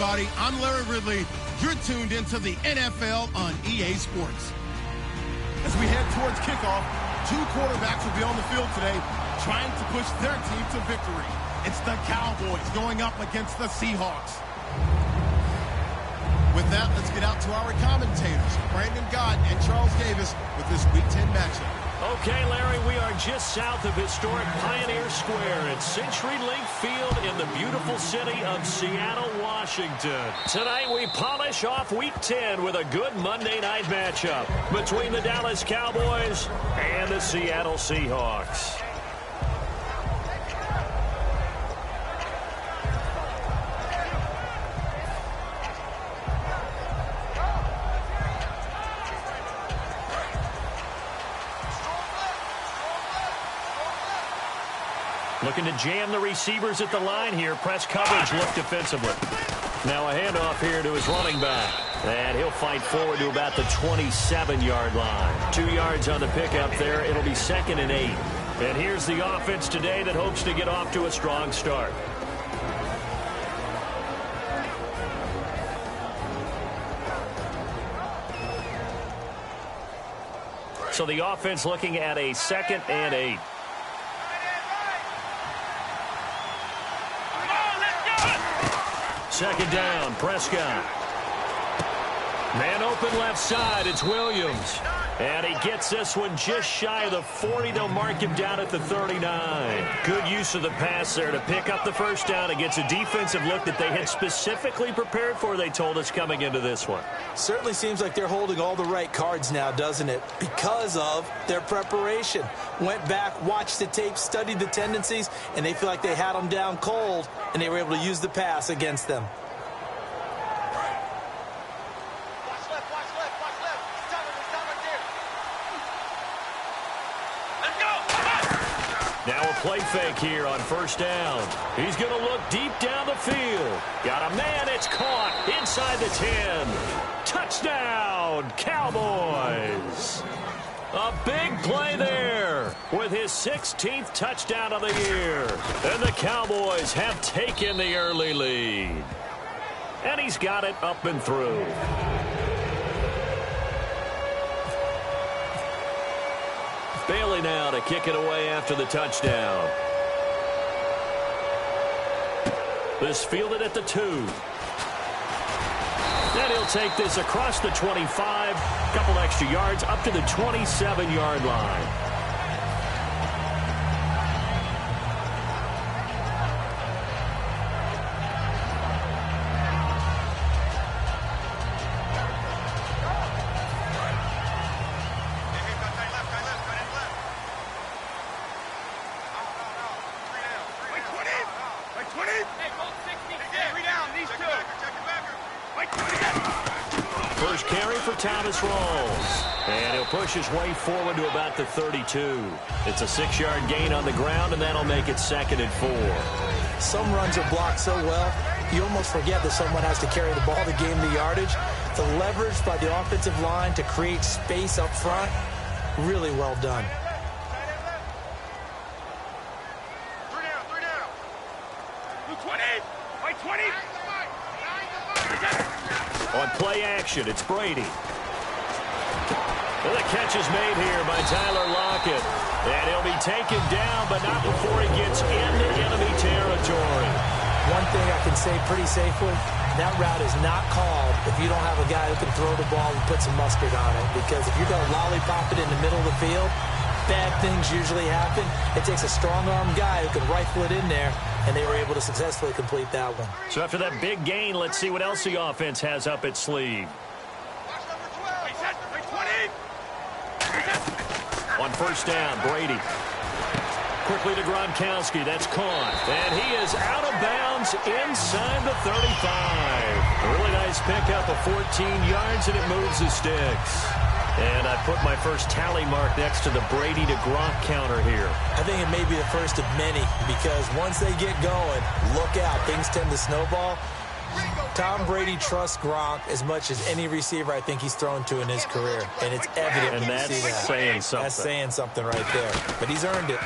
everybody. I'm Larry Ridley. You're tuned into the NFL on EA Sports. As we head towards kickoff, two quarterbacks will be on the field today trying to push their team to victory. It's the Cowboys going up against the Seahawks. With that, let's get out to our commentators, Brandon Gott and Charles Davis, with this Week 10 matchup. Okay, Larry, we are just south of historic Pioneer Square at CenturyLink Field in the beautiful city of Seattle, Washington. Tonight, we polish off Week 10 with a good Monday night matchup between the Dallas Cowboys and the Seattle Seahawks. Looking to jam the receivers at the line here. Press coverage, look defensively. Now a handoff here to his running back. And he'll fight forward to about the 27-yard line. 2 yards on the pickup there. It'll be 2nd and 8. And here's the offense today that hopes to get off to a strong start. So the offense looking at a 2nd and 8. Second down, Prescott. Man open left side, it's Williams. And he gets this one just shy of the 40. They'll mark him down at the 39. Good use of the pass there to pick up the first down against a defensive look that they had specifically prepared for, they told us, coming into this one. Certainly seems like they're holding all the right cards now, doesn't it? Because of their preparation. Went back, watched the tape, studied the tendencies, and they feel like they had them down cold, and they were able to use the pass against them. Now a play fake here on first down. He's going to look deep down the field. Got a man, it's caught inside the 10. Touchdown, Cowboys. A big play there with his 16th touchdown of the year. And the Cowboys have taken the early lead. And he's got it up and through. Bailey now to kick it away after the touchdown. This fielded at the 2. Then he'll take this across the 25. Couple extra yards up to the 27-yard line. First carry for Thomas Rawls. And he'll push his way forward to about the 32. It's a 6-yard gain on the ground, and that'll make it 2nd and 4. Some runs are blocked so well, you almost forget that someone has to carry the ball to gain the yardage. The leverage by the offensive line to create space up front, really well done. On play action, it's Brady. Well, the catch is made here by Tyler Lockett. And he'll be taken down, but not before he gets into enemy territory. One thing I can say pretty safely, that route is not called if you don't have a guy who can throw the ball and put some mustard on it. Because if you're going to lollipop it in the middle of the field, bad things usually happen. It takes a strong-arm guy who can rifle it in there, and they were able to successfully complete that one. So after that big gain, let's see what else the offense has up its sleeve. On first down, Brady. Quickly to Gronkowski. That's caught. And he is out of bounds inside the 35. A really nice pickup of 14 yards, and it moves the sticks. And I put my first tally mark next to the Brady to Gronk counter here. I think it may be the first of many, because once they get going, look out. Things tend to snowball. Tom Brady trusts Gronk as much as any receiver I think he's thrown to in his career. And it's evident when you see that. That's saying something. That's saying something right there. But he's earned it.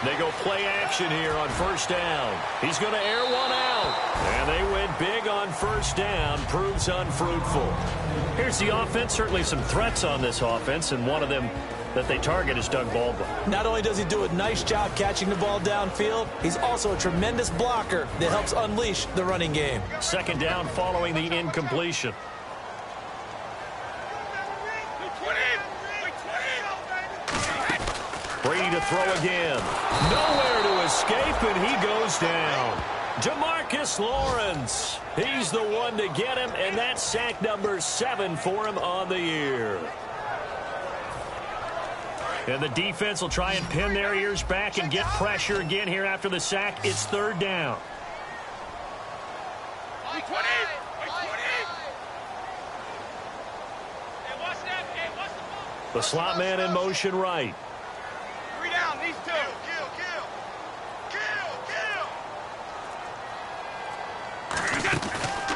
They go play action here on first down. He's going to air one out. And they went big on first down proves unfruitful. Here's the offense. Certainly some threats on this offense, and one of them that they target is Doug Baldwin. Not only does he do a nice job catching the ball downfield, he's also a tremendous blocker that helps unleash the running game. Second down following the incompletion. Brady to throw again. Nowhere to escape, and he goes down. Jamarcus Lawrence. He's the one to get him, and that's sack number 7 for him on the year. And the defense will try and pin their ears back and get pressure again here after the sack. It's third down. The slot man in motion right. 3 down, these two.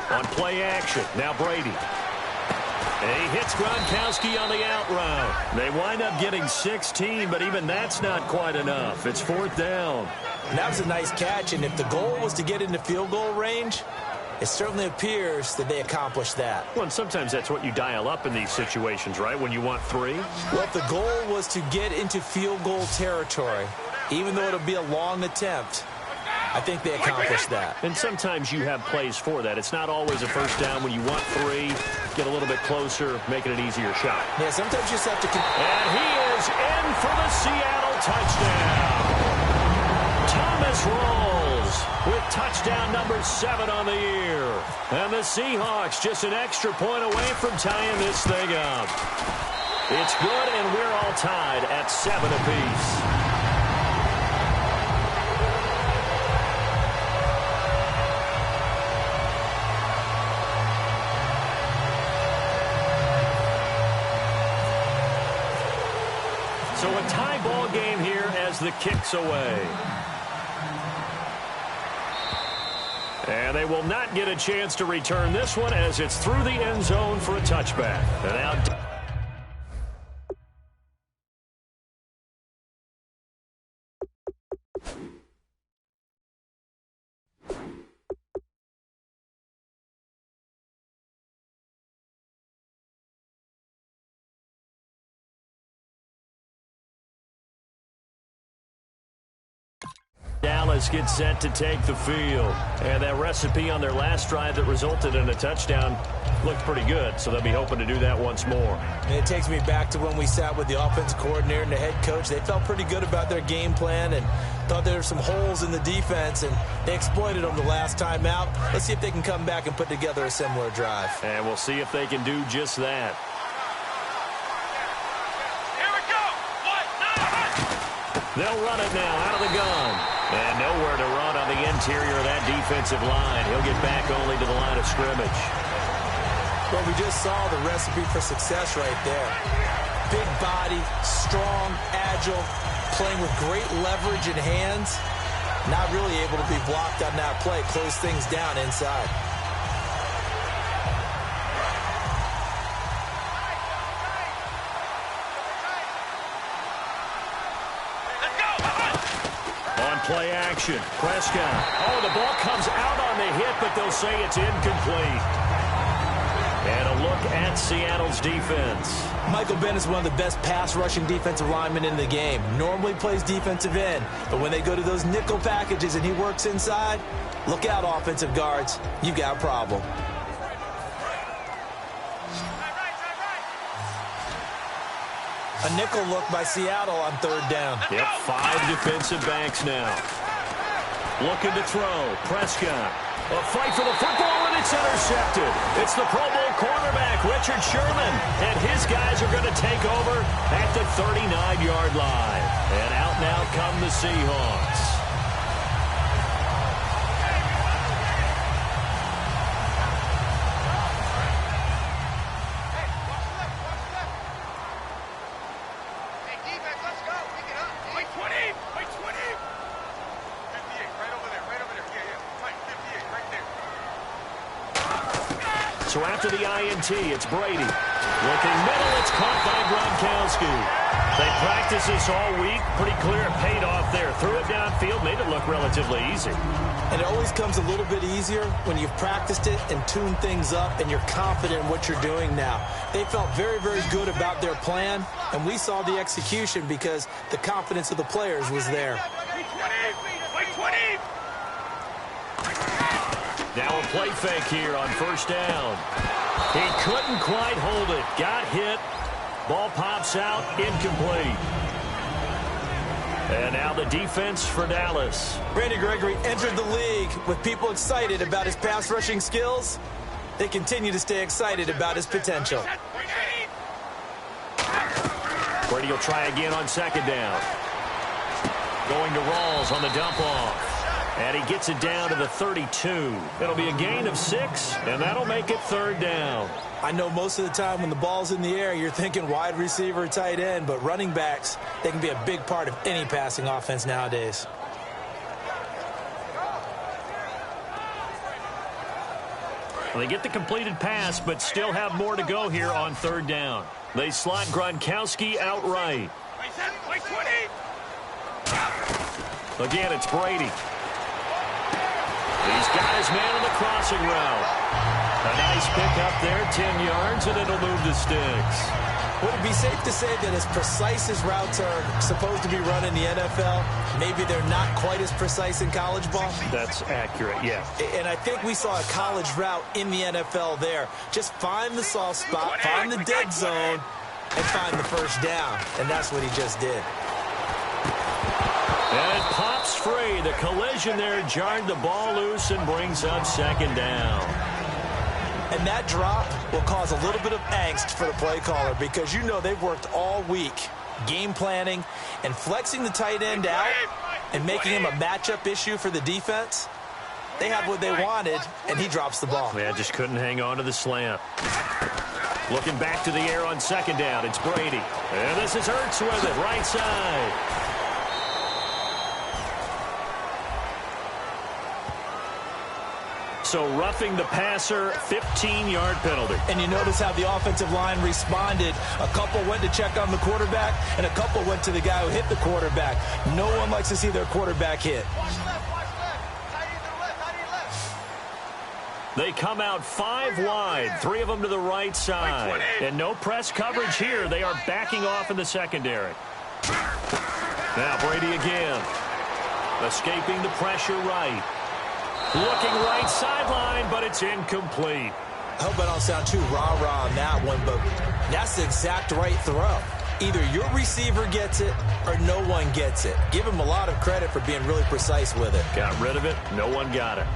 On play action, now Brady. And he hits Gronkowski on the out route. They wind up getting 16, but even that's not quite enough. It's fourth down. And that was a nice catch, and if the goal was to get into field goal range, it certainly appears that they accomplished that. Well, and sometimes that's what you dial up in these situations, right, when you want 3? Well, if the goal was to get into field goal territory, even though it'll be a long attempt, I think they accomplished that. And sometimes you have plays for that. It's not always a first down when you want 3. Get a little bit closer, make it an easier shot. Yeah, sometimes you just have to... And he is in for the Seattle touchdown. Thomas Rawls with touchdown number 7 on the year. And the Seahawks just an extra point away from tying this thing up. It's good, and we're all tied at 7 apiece. So a tie ball game here as the kick's away. And they will not get a chance to return this one as it's through the end zone for a touchback. And now... Dallas gets set to take the field. And that recipe on their last drive that resulted in a touchdown looked pretty good, so they'll be hoping to do that once more. And it takes me back to when we sat with the offensive coordinator and the head coach. They felt pretty good about their game plan and thought there were some holes in the defense, and they exploited them the last time out. Let's see if they can come back and put together a similar drive. And we'll see if they can do just that. They'll run it now out of the gun. And nowhere to run on the interior of that defensive line. He'll get back only to the line of scrimmage. Well, we just saw the recipe for success right there. Big body, strong, agile, playing with great leverage in hands. Not really able to be blocked on that play. Close things down inside. Play action. Prescott. Oh, the ball comes out on the hit, but they'll say it's incomplete. And a look at Seattle's defense. Michael Bennett's one of the best pass-rushing defensive linemen in the game. Normally plays defensive end, but when they go to those nickel packages and he works inside, look out, offensive guards. You got a problem. A nickel look by Seattle on third down. Yep, 5 defensive backs now. Looking to throw. Prescott. A fight for the football, and it's intercepted. It's the Pro Bowl cornerback, Richard Sherman. And his guys are going to take over at the 39-yard line. And out now come the Seahawks. So after the INT, it's Brady. Looking middle, it's caught by Gronkowski. They practiced this all week. Pretty clear it paid off there. Threw it downfield, made it look relatively easy. And it always comes a little bit easier when you've practiced it and tuned things up and you're confident in what you're doing now. They felt very, very good about their plan, and we saw the execution because the confidence of the players was there. Now a play fake here on first down. He couldn't quite hold it. Got hit. Ball pops out. Incomplete. And now the defense for Dallas. Randy Gregory entered the league with people excited about his pass rushing skills. They continue to stay excited about his potential. Brady will try again on second down. Going to Rawls on the dump off. And he gets it down to the 32. It'll be a gain of 6, and that'll make it third down. I know most of the time when the ball's in the air, you're thinking wide receiver, tight end, but running backs, they can be a big part of any passing offense nowadays. Well, they get the completed pass, but still have more to go here on third down. They slot Gronkowski outright. Again, it's Brady. He's got his man on the crossing route. A nice pick up there, 10 yards, and it'll move the sticks. Would it be safe to say that as precise as routes are supposed to be run in the NFL, maybe they're not quite as precise in college ball? That's accurate, yeah. And I think we saw a college route in the NFL there. Just find the soft spot, find the dead zone, and find the first down. And that's what he just did. And it pops free. The collision there jarred the ball loose and brings up second down. And that drop will cause a little bit of angst for the play caller because you know they've worked all week game planning and flexing the tight end out and making him a matchup issue for the defense. They had what they wanted, and he drops the ball. Yeah, just couldn't hang on to the slant. Looking back to the air on second down, it's Brady. And this is Hurts with it, right side. So roughing the passer, 15-yard penalty. And you notice how the offensive line responded. A couple went to check on the quarterback, and a couple went to the guy who hit the quarterback. No one likes to see their quarterback hit. They come out 5 wide, 3 of them to the right side. And no press coverage here. They are backing off in the secondary. Now Brady again. Escaping the pressure right. Looking right sideline, but it's incomplete. I hope I don't sound too rah-rah on that one, but that's the exact right throw. Either your receiver gets it or no one gets it. Give him a lot of credit for being really precise with it. Got rid of it. No one got it.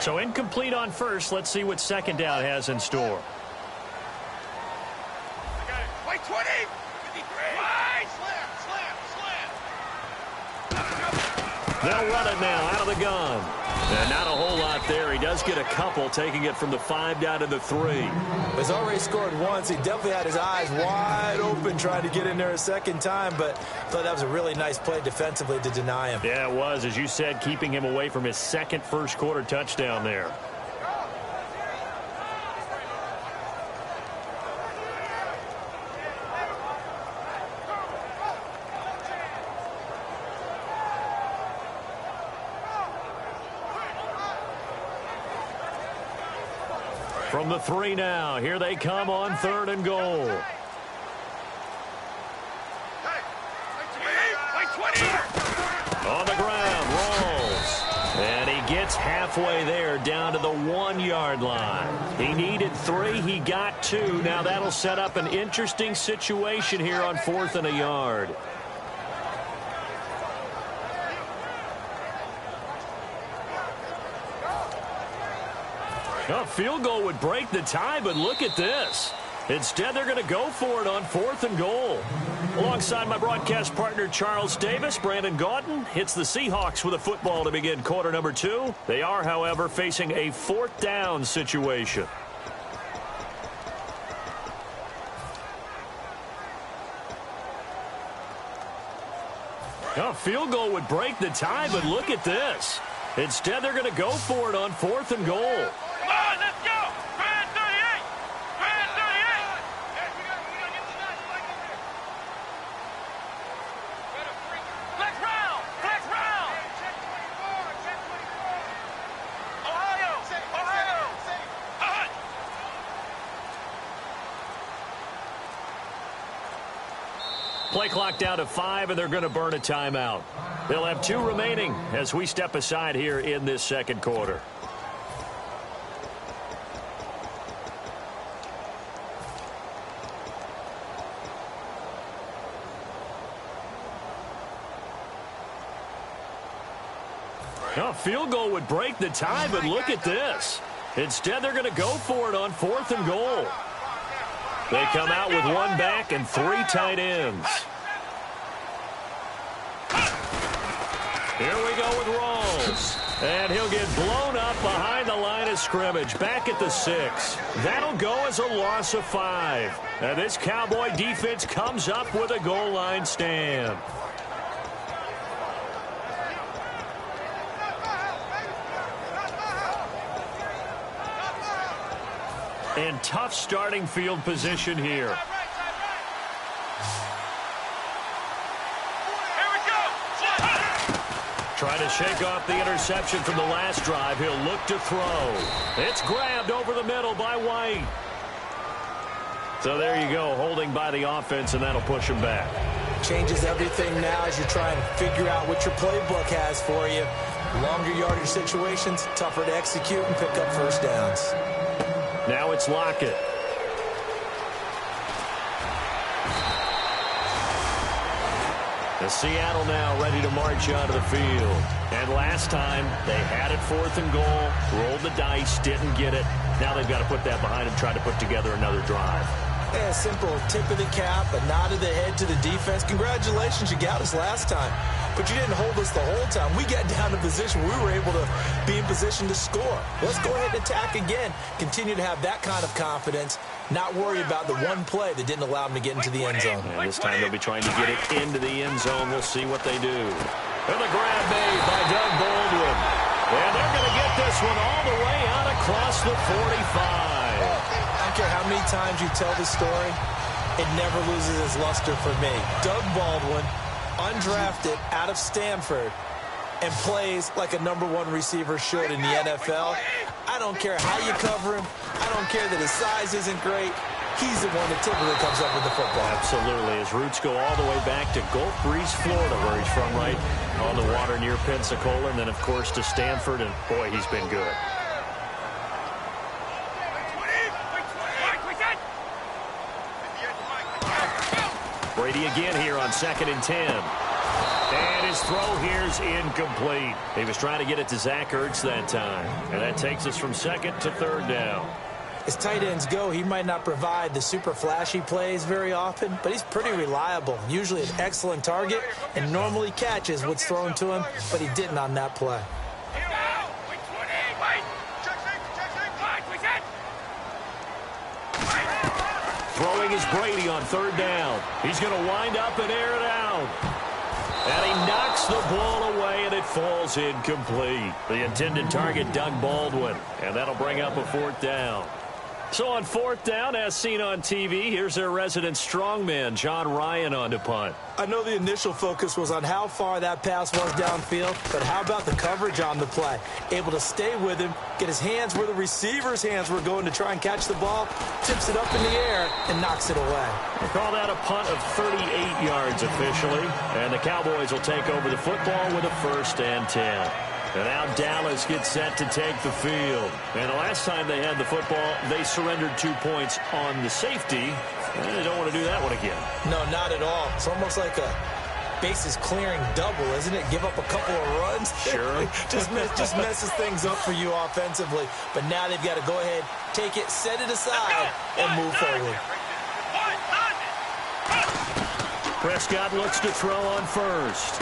So incomplete on first. Let's see what second down has in store. Wait, 20! 53! Slam! They'll run it now out of the gun. And not a whole lot there. He does get a couple, taking it from the 5 down to the 3. He's already scored once. He definitely had his eyes wide open trying to get in there a second time, but I thought that was a really nice play defensively to deny him. Yeah, it was. As you said, keeping him away from his second first-quarter touchdown there. From the 3 now, here they come on 3rd and goal. On the ground, rolls. And he gets halfway there down to the 1-yard line. He needed 3, he got 2. Now that'll set up an interesting situation here on 4th and a yard. A field goal would break the tie, but look at this. Instead, they're going to go for it on 4th and goal. Alongside my broadcast partner, Charles Davis, Brandon Gaudin hits the Seahawks with a football to begin quarter number 2. They are, however, facing a 4th down situation. A field goal would break the tie, but look at this. Instead, they're going to go for it on 4th and goal. Come on, let's go! Grand 38! Grand 38! Yes, we gotta get the guys like this here. Flex round! Flex round! Check 24! Check 24! Ohio! Ohio! Play clock down to 5, and they're going to burn a timeout. They'll have 2 remaining as we step aside here in this second quarter. A field goal would break the tie, but look at this. Instead, they're going to go for it on 4th and goal. They come out with 1 back and 3 tight ends. Here we go with Rawls. And he'll get blown up behind the line of scrimmage, back at the 6. That'll go as a loss of 5. And this Cowboy defense comes up with a goal line stand. And tough starting field position here. Trying to shake off the interception from the last drive. He'll look to throw. It's grabbed over the middle by White. So there you go, holding by the offense, and that'll push him back. Changes everything now as you're trying to figure out what your playbook has for you. Longer yardage situations, tougher to execute and pick up first downs. Now it's Lockett. The Seattle now ready to march onto the field. And last time, they had it 4th and goal, rolled the dice, didn't get it. Now they've got to put that behind them, try to put together another drive. Yeah, simple tip of the cap, a nod of the head to the defense. Congratulations, you got us last time. But you didn't hold us the whole time. We got down to position. We were able to be in position to score. Let's go ahead and attack again. Continue to have that kind of confidence. Not worry about the one play that didn't allow them to get into the end zone. And this time they'll be trying to get it into the end zone. We'll see what they do. And the grab made by Doug Baldwin. And they're going to get this one all the way out across the 45. I don't care how many times you tell the story, it never loses its luster for me. Doug Baldwin, undrafted out of Stanford, and plays like a #1 receiver should in the NFL. I don't care how you cover him. I don't care that his size isn't great. He's the one that typically comes up with the football. Absolutely. His roots go all the way back to Gulf Breeze, Florida, where he's from, right on the water near Pensacola, and then, of course, to Stanford, and, boy, he's been good. Brady again here on 2nd and 10. And his throw here's incomplete. He was trying to get it to Zach Ertz that time. And that takes us from 2nd to 3rd down. As tight ends go, he might not provide the super flashy plays very often, but he's pretty reliable. Usually an excellent target and normally catches what's thrown to him, but he didn't on that play. Throwing is Brady on 3rd down. He's going to wind up and air it out. And he knocks the ball away, and it falls incomplete. The intended target, Doug Baldwin. And that'll bring up a 4th down. So on 4th down, as seen on TV, here's their resident strongman, John Ryan, on to punt. I know the initial focus was on how far that pass was downfield, but how about the coverage on the play? Able to stay with him, get his hands where the receiver's hands were going to try and catch the ball, tips it up in the air, and knocks it away. We'll call that a punt of 38 yards officially, and the Cowboys will take over the football with a 1st and 10. And now Dallas gets set to take the field. And the last time they had the football, they surrendered 2 points on the safety. They don't want to do that one again. No, not at all. It's almost like a bases clearing double, isn't it? Give up a couple of runs. Sure. just messes things up for you offensively. But now they've got to go ahead, take it, set it aside, and move forward. Prescott looks to throw on first.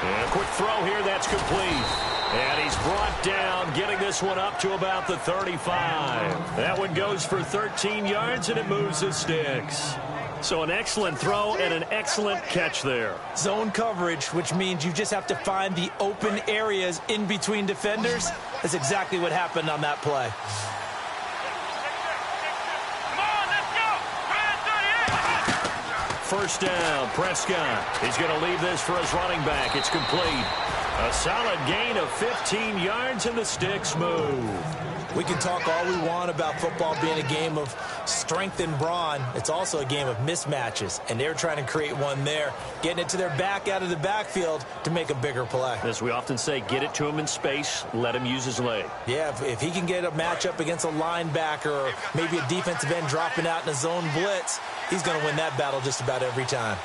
And a quick throw here, that's complete. And he's brought down, getting this one up to about the 35. That one goes for 13 yards, and it moves the sticks. So an excellent throw and an excellent catch there. Zone coverage, which means you just have to find the open areas in between defenders. That's exactly what happened on that play. First down, Prescott. He's going to leave this for his running back. It's complete. A solid gain of 15 yards, and the sticks move. We can talk all we want about football being a game of strength and brawn. It's also a game of mismatches, and they're trying to create one there, getting it to their back out of the backfield to make a bigger play. As we often say, get it to him in space, let him use his leg. Yeah, if he can get a matchup against a linebacker or maybe a defensive end dropping out in a zone blitz, he's going to win that battle just about every time.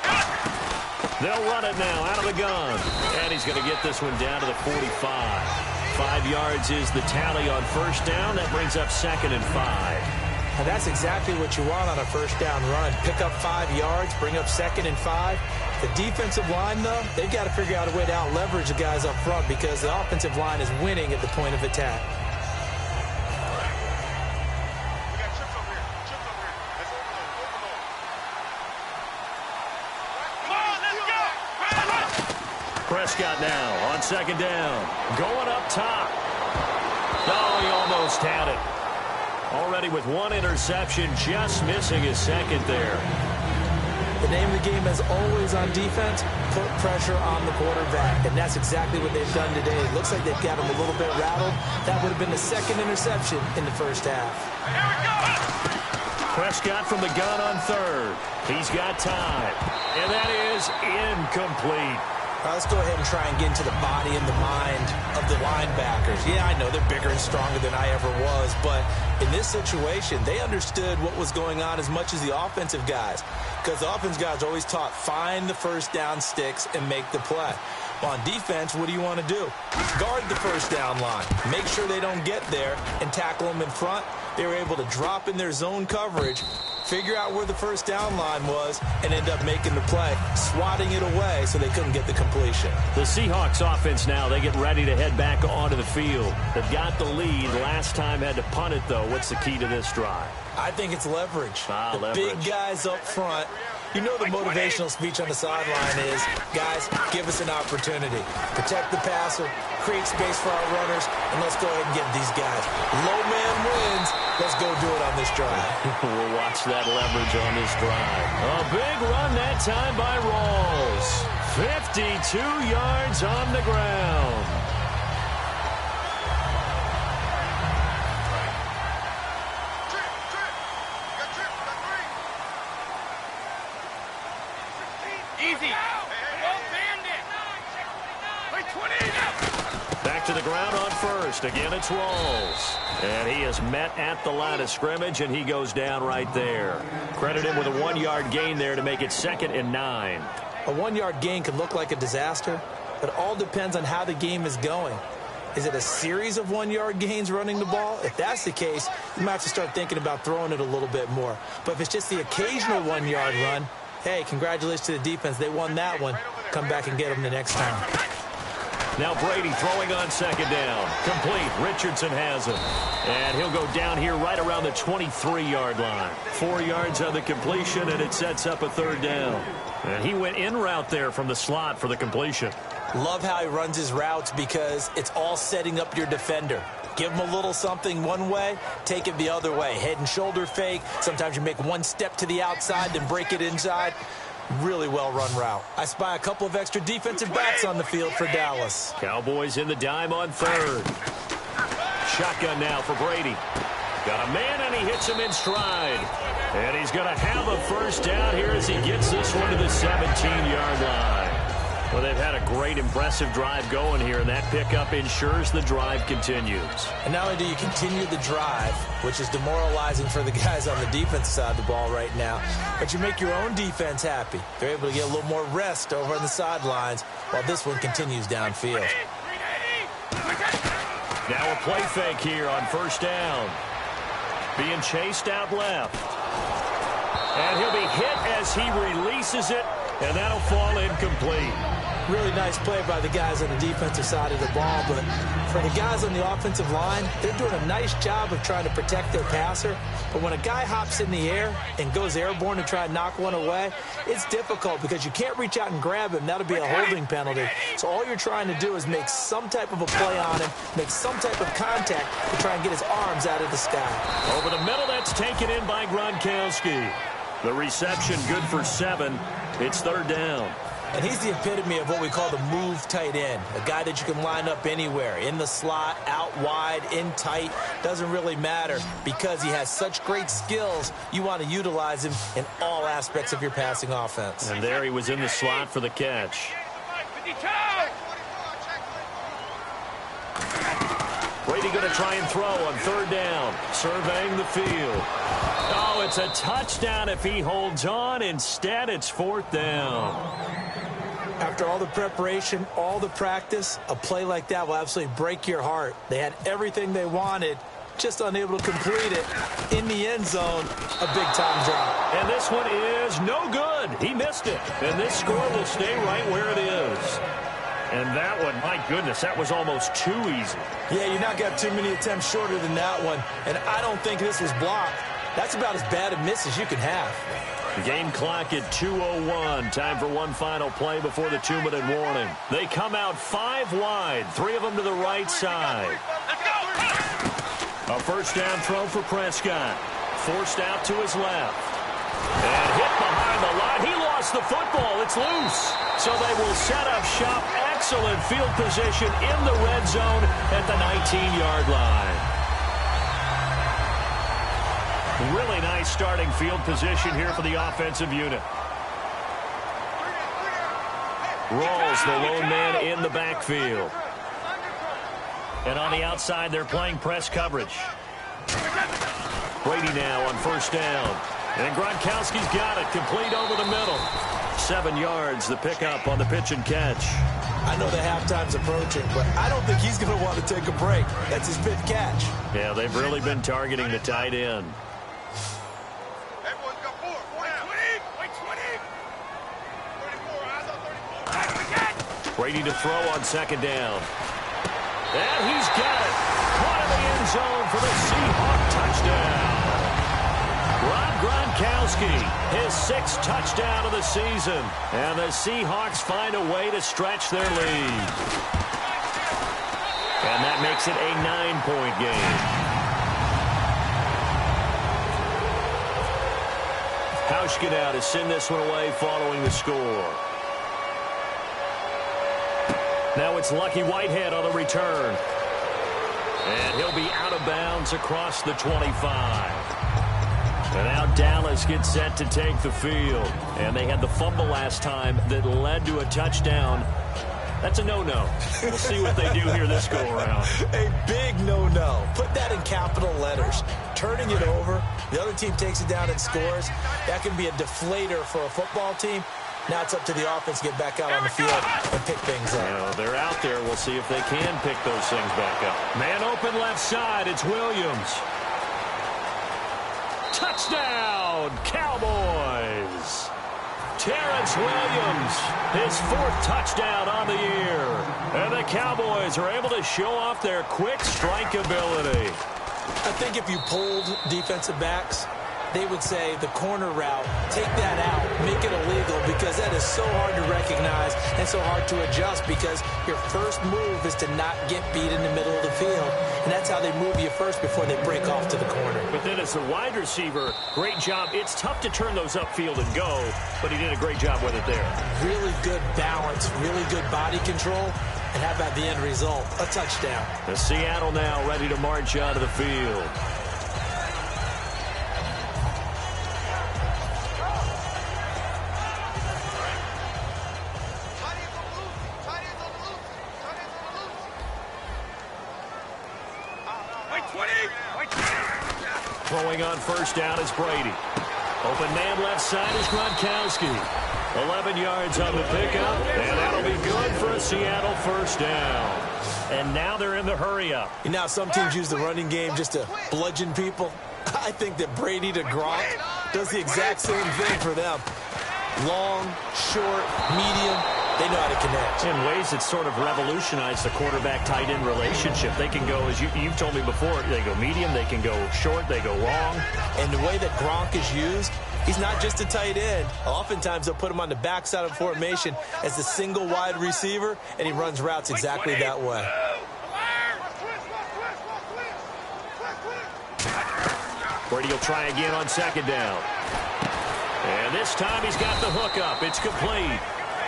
They'll run it now out of the gun. And he's going to get this one down to the 45. 5 yards is the tally on first down. That brings up 2nd and 5. And that's exactly what you want on a first down run. Pick up 5 yards, bring up 2nd and 5. The defensive line, though, they've got to figure out a way to out-leverage the guys up front because the offensive line is winning at the point of attack. Prescott now on 2nd down. Going up top. Oh, he almost had it. Already with one interception, just missing his 2nd there. The name of the game is always on defense, put pressure on the quarterback. And that's exactly what they've done today. It looks like they've got him a little bit rattled. That would have been the 2nd interception in the first half. Prescott from the gun on 3rd. He's got time. And that is incomplete. Let's go ahead and try and get into the body and the mind of the linebackers. Yeah, I know they're bigger and stronger than I ever was, but in this situation, they understood what was going on as much as the offensive guys, because the offensive guys are always taught, find the first down sticks and make the play. Well, on defense, what do you want to do? Guard the first down line. Make sure they don't get there and tackle them in front. They were able to drop in their zone coverage, figure out where the first down line was, and end up making the play, swatting it away so they couldn't get the completion. The Seahawks offense now, they get ready to head back onto the field. They've got the lead. Last time had to punt it, though. What's the key to this drive? I think it's leverage. Leverage. Big guys up front. You know the motivational speech on the sideline is, guys, give us an opportunity. Protect the passer, create space for our runners, and let's go ahead and get these guys. Low man wins. Let's go do it on this drive. We'll watch that leverage on this drive. A big run that time by Rawls. 52 yards on the ground. Back to the ground on first. Again, it's Rawls. And he is met at the line of scrimmage, and he goes down right there. Credit him with a 1-yard gain there to make it 2nd and 9. A 1-yard gain can look like a disaster, but it all depends on how the game is going. Is it a series of 1-yard gains running the ball? If that's the case, you might have to start thinking about throwing it a little bit more. But if it's just the occasional 1-yard run, hey, congratulations to the defense. They won that one. Come back and get them the next time. Now Brady throwing on 2nd down. Complete. Richardson has him. And he'll go down here right around the 23-yard line. 4 yards on the completion, and it sets up a 3rd down. And he went in route there from the slot for the completion. Love how he runs his routes because it's all setting up your defender. Give him a little something one way, take it the other way. Head and shoulder fake. Sometimes you make one step to the outside, then break it inside. Really well-run route. I spy a couple of extra defensive backs on the field for Dallas. Cowboys in the dime on 3rd. Shotgun now for Brady. Got a man, and he hits him in stride. And he's going to have a 1st down here as he gets this one to the 17-yard line. Well, they've had a great, impressive drive going here, and that pickup ensures the drive continues. And not only do you continue the drive, which is demoralizing for the guys on the defense side of the ball right now, but you make your own defense happy. They're able to get a little more rest over on the sidelines while this one continues downfield. Now a play fake here on first down. Being chased out left. And he'll be hit as he releases it, and that'll fall incomplete. Really nice play by the guys on the defensive side of the ball, but for the guys on the offensive line, they're doing a nice job of trying to protect their passer. But when a guy hops in the air and goes airborne to try and knock one away, it's difficult because you can't reach out and grab him. That'll be a holding penalty. So all you're trying to do is make some type of a play on him, make some type of contact to try and get his arms out of the sky. Over the middle, that's taken in by Gronkowski. The reception good for 7. It's third down. And he's the epitome of what we call the move tight end, a guy that you can line up anywhere, in the slot, out wide, in tight, doesn't really matter because he has such great skills. You want to utilize him in all aspects of your passing offense. And there he was in the slot for the catch. Brady going to try and throw on third down, surveying the field. Oh, it's a touchdown if he holds on. Instead, it's fourth down. After all the preparation, all the practice, a play like that will absolutely break your heart. They had everything they wanted, just unable to complete it. In the end zone, a big-time drop. And this one is no good. He missed it. And this score will stay right where it is. And that one, my goodness, that was almost too easy. Yeah, you're not got too many attempts shorter than that one. And I don't think this was blocked. That's about as bad a miss as you can have. The game clock at 2:01. Time for one final play before the 2-minute warning. They come out 5 wide, 3 of them to the right side. A first down throw for Prescott. Forced out to his left. And hit behind the line. He lost the football. It's loose. So they will set up shop. Excellent field position in the red zone at the 19-yard line. Really nice starting field position here for the offensive unit. Rolls the lone man in the backfield. And on the outside, they're playing press coverage. Brady now on first down. And Gronkowski's got it, complete over the middle. 7 yards, the pickup on the pitch and catch. I know the halftime's approaching, but I don't think he's going to want to take a break. That's his fifth catch. Yeah, they've really been targeting the tight end. Brady to throw on second down. And he's got it. Caught in the end zone for the Seahawk touchdown. Rob Gronkowski, his 6th touchdown of the season. And the Seahawks find a way to stretch their lead. And that makes it a 9-point game. Hauschka now to send this one away following the score. Now it's Lucky Whitehead on the return. And he'll be out of bounds across the 25. And now Dallas gets set to take the field. And they had the fumble last time that led to a touchdown. That's a no-no. We'll see what they do here this go-around. A big no-no. Put that in capital letters. Turning it over, the other team takes it down and scores. That can be a deflator for a football team. Now it's up to the offense to get back out on the field and pick things up. You know, they're out there. We'll see if they can pick those things back up. Man open left side. It's Williams. Touchdown, Cowboys. Terrence Williams, his 4th touchdown on the year. And the Cowboys are able to show off their quick strike ability. I think if you pulled defensive backs, they would say the corner route, take that out, make it illegal, because that is so hard to recognize and so hard to adjust, because your first move is to not get beat in the middle of the field. And that's how they move you first before they break off to the corner. But then as a wide receiver, great job. It's tough to turn those upfield and go, but he did a great job with it there. Really good balance, really good body control. And how about the end result? A touchdown. The Seattle now ready to march out of the field. Throwing on first down is Brady. Open man left side is Gronkowski. 11 yards on the pickup, and that'll be good for a Seattle first down. And now they're in the hurry-up. You know, some teams use the running game just to bludgeon people. I think that Brady to Gronk does the exact same thing for them. Long, short, medium, they know how to connect. In ways that sort of revolutionized the quarterback-tight end relationship. They can go, as you've told me before, they go medium, they can go short, they go long. And the way that Gronk is used, he's not just a tight end. Oftentimes they'll put him on the backside of formation as the single wide receiver, and he runs routes exactly that way. Brady will try again on second down. And this time he's got the hook up. It's complete.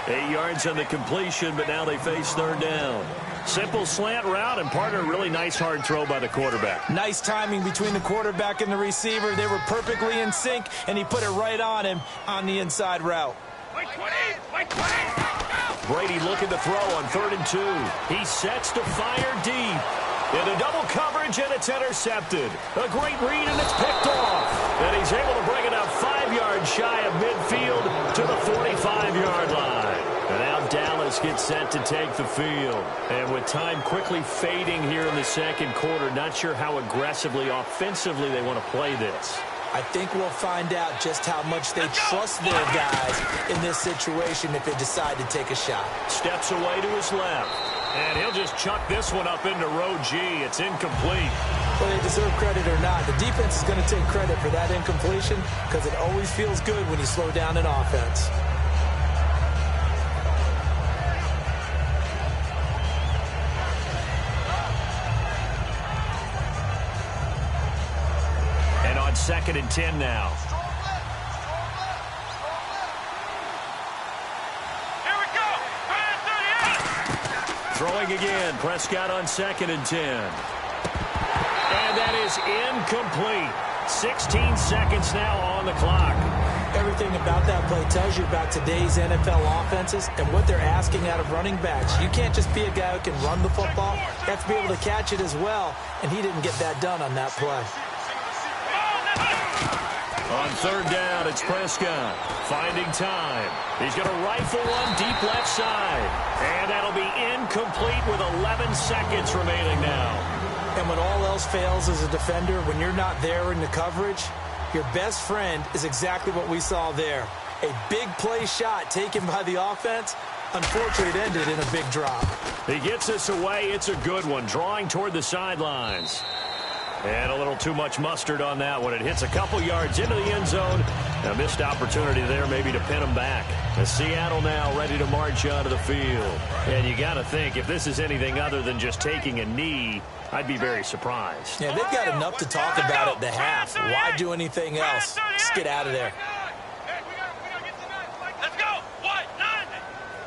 8 yards on the completion, but now they face third down. Simple slant route, and part of a really nice hard throw by the quarterback. Nice timing between the quarterback and the receiver. They were perfectly in sync, and he put it right on him on the inside route. Brady looking to throw on 3rd and 2. He sets to fire deep. Into double coverage, and it's intercepted. A great read, and it's picked off. And he's able to bring it up 5 yards shy of midfield to the 45-yard line. And now Dallas gets set to take the field. And with time quickly fading here in the second quarter, not sure how aggressively, offensively they want to play this. I think we'll find out just how much they trust their guys in this situation if they decide to take a shot. Steps away to his left. And he'll just chuck this one up into row G. It's incomplete. Whether they deserve credit or not, the defense is going to take credit for that incompletion because it always feels good when you slow down an offense. And on 2nd and 10 now. Throwing again, Prescott on 2nd and 10. And that is incomplete. 16 seconds now on the clock. Everything about that play tells you about today's NFL offenses and what they're asking out of running backs. You can't just be a guy who can run the football. You have to be able to catch it as well, and he didn't get that done on that play. On 3rd down, it's Prescott. Finding time. He's going to rifle one deep left side. And that'll be incomplete with 11 seconds remaining now. And when all else fails as a defender, when you're not there in the coverage, your best friend is exactly what we saw there. A big play shot taken by the offense. Unfortunately, it ended in a big drop. He gets this away. It's a good one. Drawing toward the sidelines. And a little too much mustard on that one. It hits a couple yards into the end zone. A missed opportunity there maybe to pin them back. As Seattle now ready to march onto the field. And you got to think, if this is anything other than just taking a knee, I'd be very surprised. Yeah, they've got enough to talk about at the half. Why do anything else? Just get out of there. Let's go. What? None.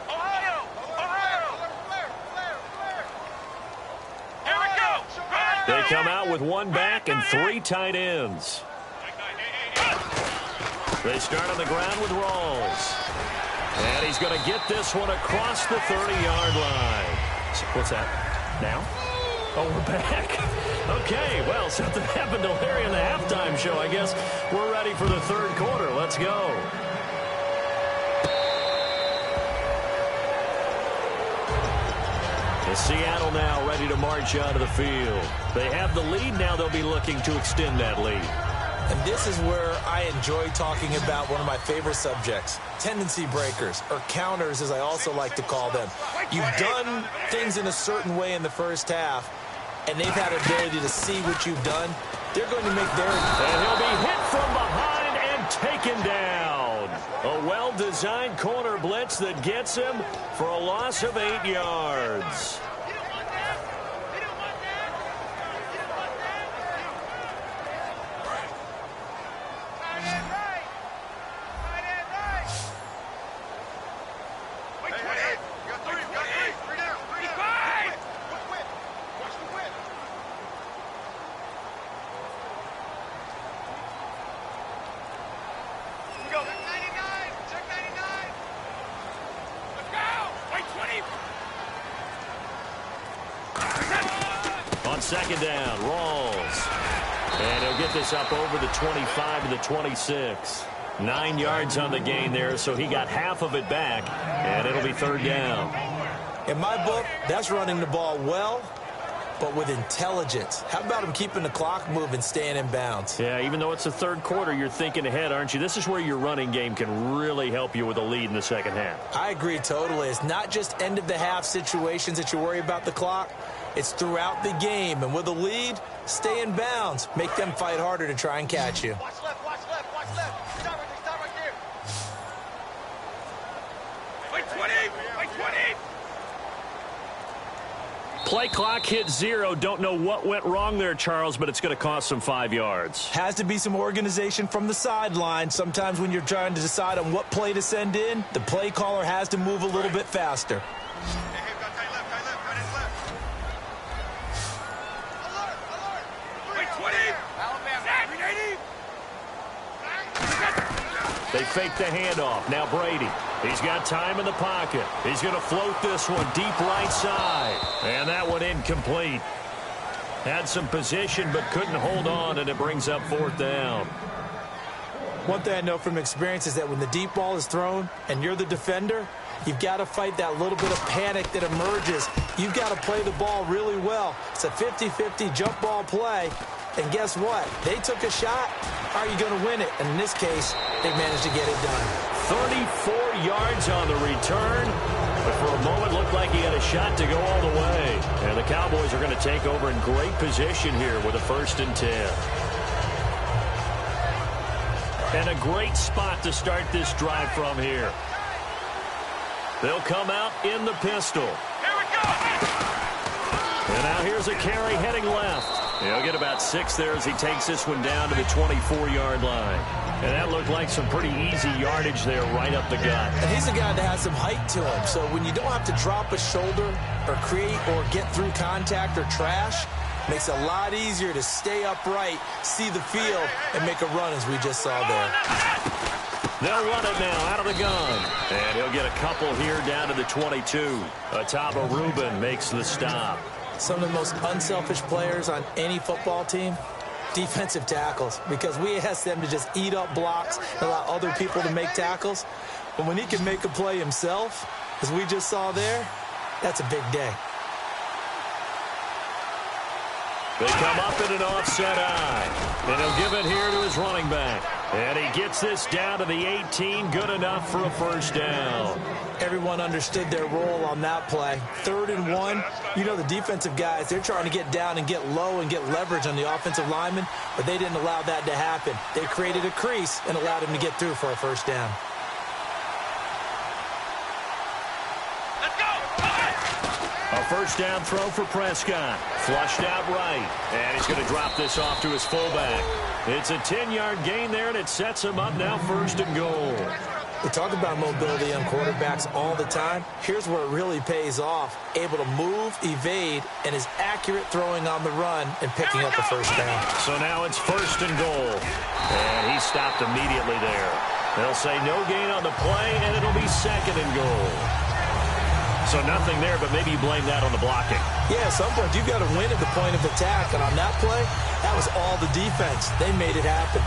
Ohio. Here we go. They come out with one back and 3 tight ends. They start on the ground with Rawls. And he's going to get this one across the 30-yard line. What's that? Now? Oh, we're back. Okay, well, something happened to Larry in the halftime show. I guess we're ready for the third quarter. Let's go. Seattle now ready to march out of the field. They have the lead. Now they'll be looking to extend that lead. And this is where I enjoy talking about one of my favorite subjects, tendency breakers, or counters as I also like to call them. You've done things in a certain way in the first half, and they've had an ability to see what you've done. They're going to make their... And he'll be hit from behind and taken down. A well-designed corner blitz that gets him for a loss of 8 yards. second down. Rawls. And he'll get this up over the 25 to the 26. 9 yards on the gain there, so he got half of it back, and it'll be third down. In my book, that's running the ball well, but with intelligence. How about him keeping the clock moving, staying in bounds? Yeah, even though it's the third quarter, you're thinking ahead, aren't you? This is where your running game can really help you with a lead in the second half. I agree totally. It's not just end-of-the-half situations that you worry about the clock. It's throughout the game. And with a lead, stay in bounds. Make them fight harder to try and catch you. Watch left, watch left, watch left. Stop right there. Wait 20, wait 20. Play clock hit 0. Don't know what went wrong there, Charles, but it's going to cost them 5 yards. Has to be some organization from the sideline. Sometimes when you're trying to decide on what play to send in, the play caller has to move a little bit faster. Hey, got tight left, right is left. Alert, alert. Wait 20. Alabama, 380. They fake the handoff. Now Brady. He's got time in the pocket. He's going to float this one deep right side. And that one incomplete. Had some position but couldn't hold on, and it brings up fourth down. One thing I know from experience is that when the deep ball is thrown and you're the defender, you've got to fight that little bit of panic that emerges. You've got to play the ball really well. It's a 50-50 jump ball play. And guess what? They took a shot. Are you going to win it? And in this case, they managed to get it done. 34 yards on the return. But for a moment, looked like he had a shot to go all the way. And the Cowboys are going to take over in great position here with a 1st and 10. And a great spot to start this drive from here. They'll come out in the pistol. Here we go. And now here's a carry heading left. He'll get about 6 there as he takes this one down to the 24-yard line. And that looked like some pretty easy yardage there right up the gut. And he's a guy that has some height to him. So when you don't have to drop a shoulder or create or get through contact or trash, makes it a lot easier to stay upright, see the field, and make a run as we just saw there. They'll run it now out of the gun. And he'll get a couple here down to the 22. Ataba Rubin makes the stop. Some of the most unselfish players on any football team, defensive tackles, because we ask them to just eat up blocks and allow other people to make tackles. But when he can make a play himself, as we just saw there, that's a big day. They come up in an offset eye. And he'll give it here to his running back. And he gets this down to the 18. Good enough for a 1st down. Everyone understood their role on that play. 3rd and 1. You know the defensive guys, they're trying to get down and get low and get leverage on the offensive lineman, but they didn't allow that to happen. They created a crease and allowed him to get through for a 1st down. A 1st down throw for Prescott. Flushed out right. And he's going to drop this off to his fullback. It's a 10-yard gain there, and it sets him up now 1st and goal. We talk about mobility on quarterbacks all the time. Here's where it really pays off. Able to move, evade, and is accurate throwing on the run and picking up a 1st down. So now it's 1st and goal. And he stopped immediately there. They'll say no gain on the play, and it'll be 2nd and goal. So nothing there, but maybe you blame that on the blocking. Yeah, at some point, you've got to win at the point of attack. And on that play, that was all the defense. They made it happen.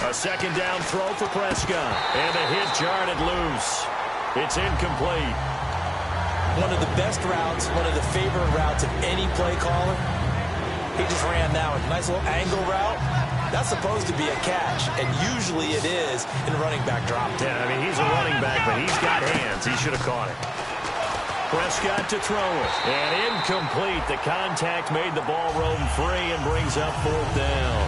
A 2nd down throw for Prescott. And the hit jarred it loose. It's incomplete. One of the best routes, one of the favorite routes of any play caller. He just ran that one. Nice little angle route. That's supposed to be a catch, and usually it is in running back drop. Yeah, I mean, he's a running back, but he's got hands. He should have caught it. Prescott to throw it. And incomplete. The contact made the ball roam free and brings up 4th down.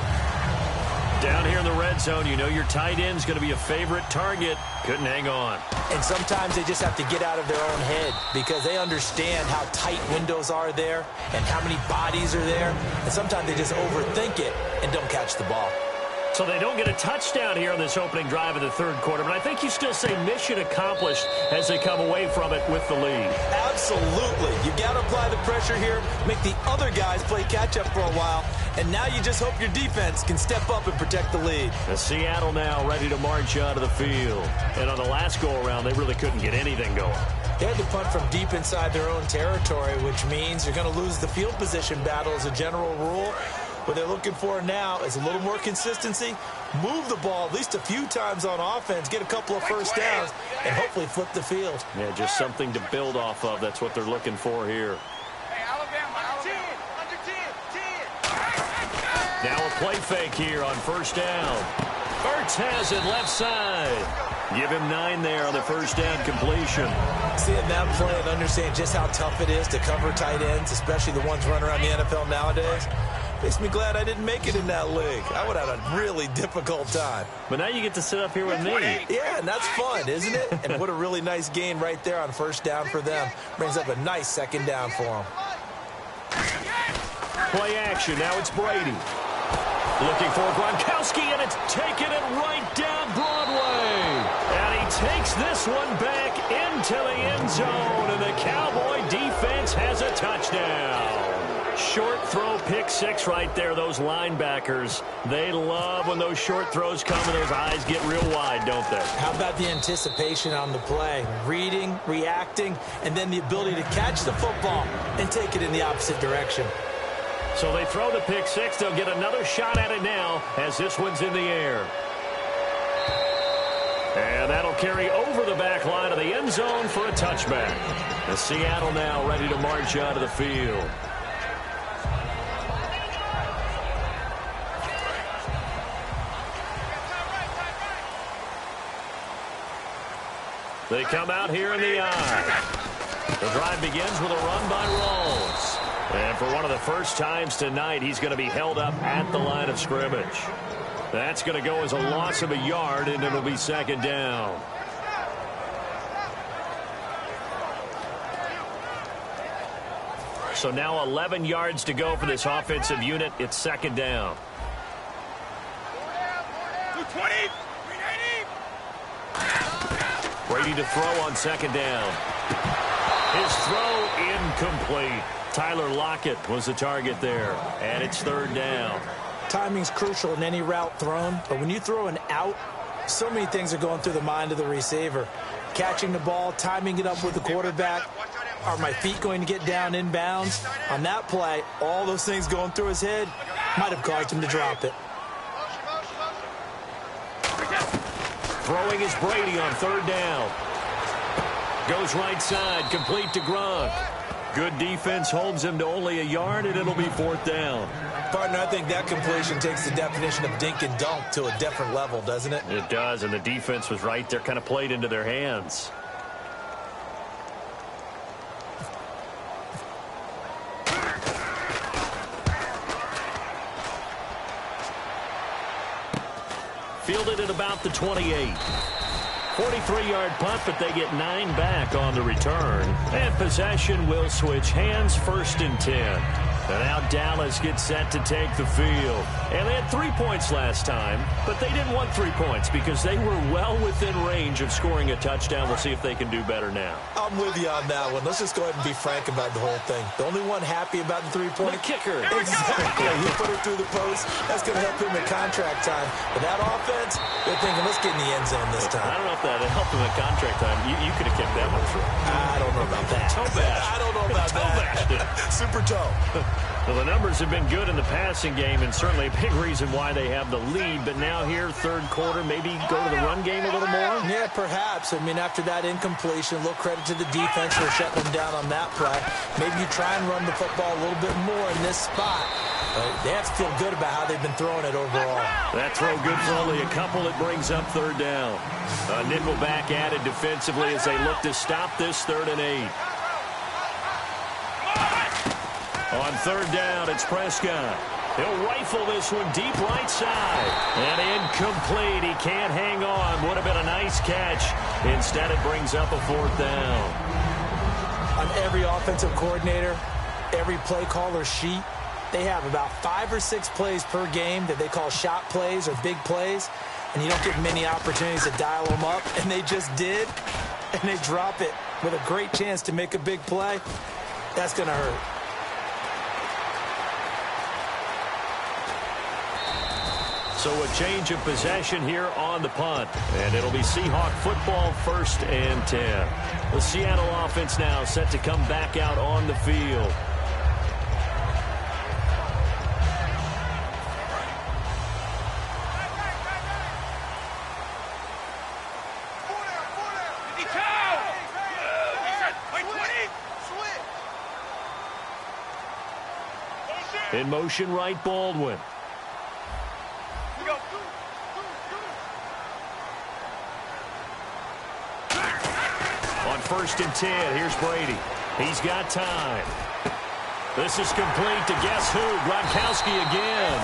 Down here in the red zone, you know your tight end's going to be a favorite target. Couldn't hang on. And sometimes they just have to get out of their own head because they understand how tight windows are there and how many bodies are there. And sometimes they just overthink it and don't catch the ball. So they don't get a touchdown here on this opening drive of the third quarter, but I think you still say mission accomplished as they come away from it with the lead. Absolutely. You got to apply the pressure here, make the other guys play catch-up for a while, and now you just hope your defense can step up and protect the lead. Seattle now ready to march onto the field. And on the last go-around, they really couldn't get anything going. They had to punt from deep inside their own territory, which means you're going to lose the field position battle as a general rule. What they're looking for now is a little more consistency, move the ball at least a few times on offense, get a couple of first downs, and hopefully flip the field. Yeah, just something to build off of. That's what they're looking for here. Hey, Alabama. Under 10. Now a play fake here on first down. Ertz has it left side. Give him 9 there on the first down completion. Seeing that play and understand just how tough it is to cover tight ends, especially the ones running around the NFL nowadays, makes me glad I didn't make it in that league. I would have had a really difficult time. But now you get to sit up here with me. Yeah, and that's fun, isn't it? And what a really nice gain right there on first down for them. Brings up a nice second down for them. Play action. Now it's Brady. Looking for Gronkowski, and it's taking it right down Broadway. And he takes this one back into the end zone, and the Cowboy defense has a touchdown. Short throw, pick six right there. Those linebackers, they love when those short throws come and those eyes get real wide, don't they? How about the anticipation on the play? Reading, reacting, and then the ability to catch the football and take it in the opposite direction. So they throw the pick six. They'll get another shot at it now as this one's in the air. And that'll carry over the back line of the end zone for a touchback. The Seattle now ready to march out of the field. They come out here in the eye. The drive begins with a run by Rawls. And for one of the first times tonight, he's going to be held up at the line of scrimmage. That's going to go as a loss of a yard, and it'll be second down. So now 11 yards to go for this offensive unit. It's second down. 220. Brady to throw on second down. His throw incomplete. Tyler Lockett was the target there, and it's third down. Timing's crucial in any route thrown, but when you throw an out, so many things are going through the mind of the receiver. Catching the ball, timing it up with the quarterback. Are my feet going to get down inbounds? On that play, all those things going through his head might have caused him to drop it. Throwing is Brady on third down. Goes right side, complete to Gronk. Good defense holds him to only a yard, and it'll be fourth down. Partner, I think that completion takes the definition of dink and dunk to a different level, doesn't it? It does, and the defense was right there, kind of played into their hands. Fielded at about the 28. 43-yard punt, but they get 9 back on the return. And possession will switch hands, first and 10. And now Dallas gets set to take the field. And they had 3 points last time, but they didn't want 3 points because they were well within range of scoring a touchdown. We'll see if they can do better now. I'm with you on that one. Let's just go ahead and be frank about the whole thing. The only one happy about the three-point kicker. Exactly. He put it through the post. That's going to help him in contract time. But that offense, they're thinking, let's get in the end zone this time. I don't know if that helped him in contract time. You could have kicked that one through. I don't know about that. Toe bash. I don't know about that. Super toe. Well, the numbers have been good in the passing game, and certainly a big reason why they have the lead. But now here, third quarter, maybe go to the run game a little more? Yeah, perhaps. I mean, after that incompletion, a little credit to the defense for shutting them down on that play. Maybe you try and run the football a little bit more in this spot. But they have to feel good about how they've been throwing it overall. That throw good for only a couple. It brings up third down. A nickel back added defensively as they look to stop this 3rd and 8. On third down, it's Prescott. He'll rifle this one deep right side. And incomplete. He can't hang on. Would have been a nice catch. Instead, it brings up a 4th down. On every offensive coordinator, every play caller sheet, they have about 5 or 6 plays per game that they call shot plays or big plays, and you don't get many opportunities to dial them up, and they just did, and they drop it with a great chance to make a big play. That's going to hurt. So a change of possession here on the punt. And it'll be Seahawk football, 1st and 10. The Seattle offense now set to come back out on the field. In motion, right, Baldwin. On 1st and 10, here's Brady. He's got time. This is complete to guess who? Gronkowski again.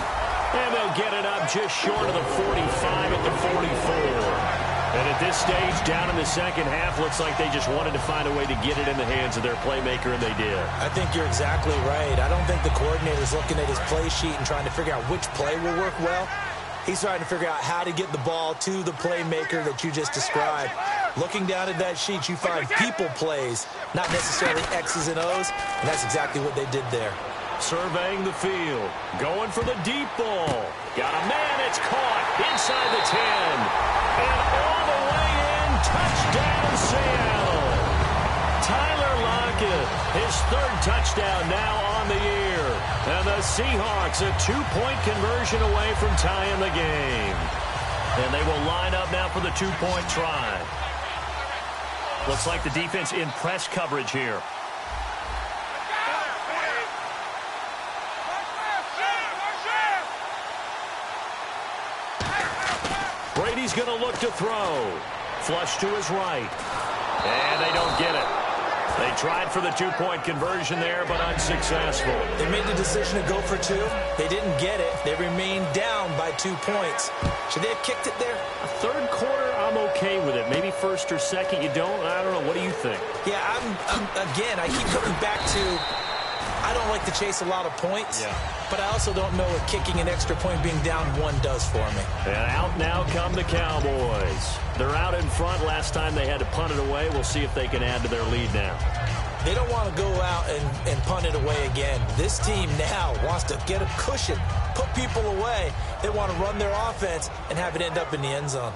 And they'll get it up just short of the 45 at the 44. And at this stage, down in the second half, looks like they just wanted to find a way to get it in the hands of their playmaker, and they did. I think you're exactly right. I don't think the coordinator's looking at his play sheet and trying to figure out which play will work well. He's trying to figure out how to get the ball to the playmaker that you just described. Looking down at that sheet, you find people plays, not necessarily X's and O's, and that's exactly what they did there. Surveying the field, going for the deep ball. Got a man, it's caught inside the 10. And all the way in, touchdown Seattle. Tyler Lockett, his 3rd touchdown now on the year. And the Seahawks a 2-point conversion away from tying the game. And they will line up now for the 2-point try. Looks like the defense in press coverage here. Brady's going to look to throw. Flush to his right. And they don't get it. They tried for the 2-point conversion there, but unsuccessful. They made the decision to go for 2. They didn't get it. They remained down by 2 points. Should they have kicked it there? A 3rd quarter, I'm okay with it. Maybe 1st or 2nd, you don't? I don't know. What do you think? Yeah, again, I keep coming back to I don't like to chase a lot of points, but I also don't know what kicking an extra point being down 1 does for me. And out now come the Cowboys. They're out in front. Last time they had to punt it away. We'll see if they can add to their lead now. They don't want to go out and punt it away again. This team now wants to get a cushion, put people away. They want to run their offense and have it end up in the end zone.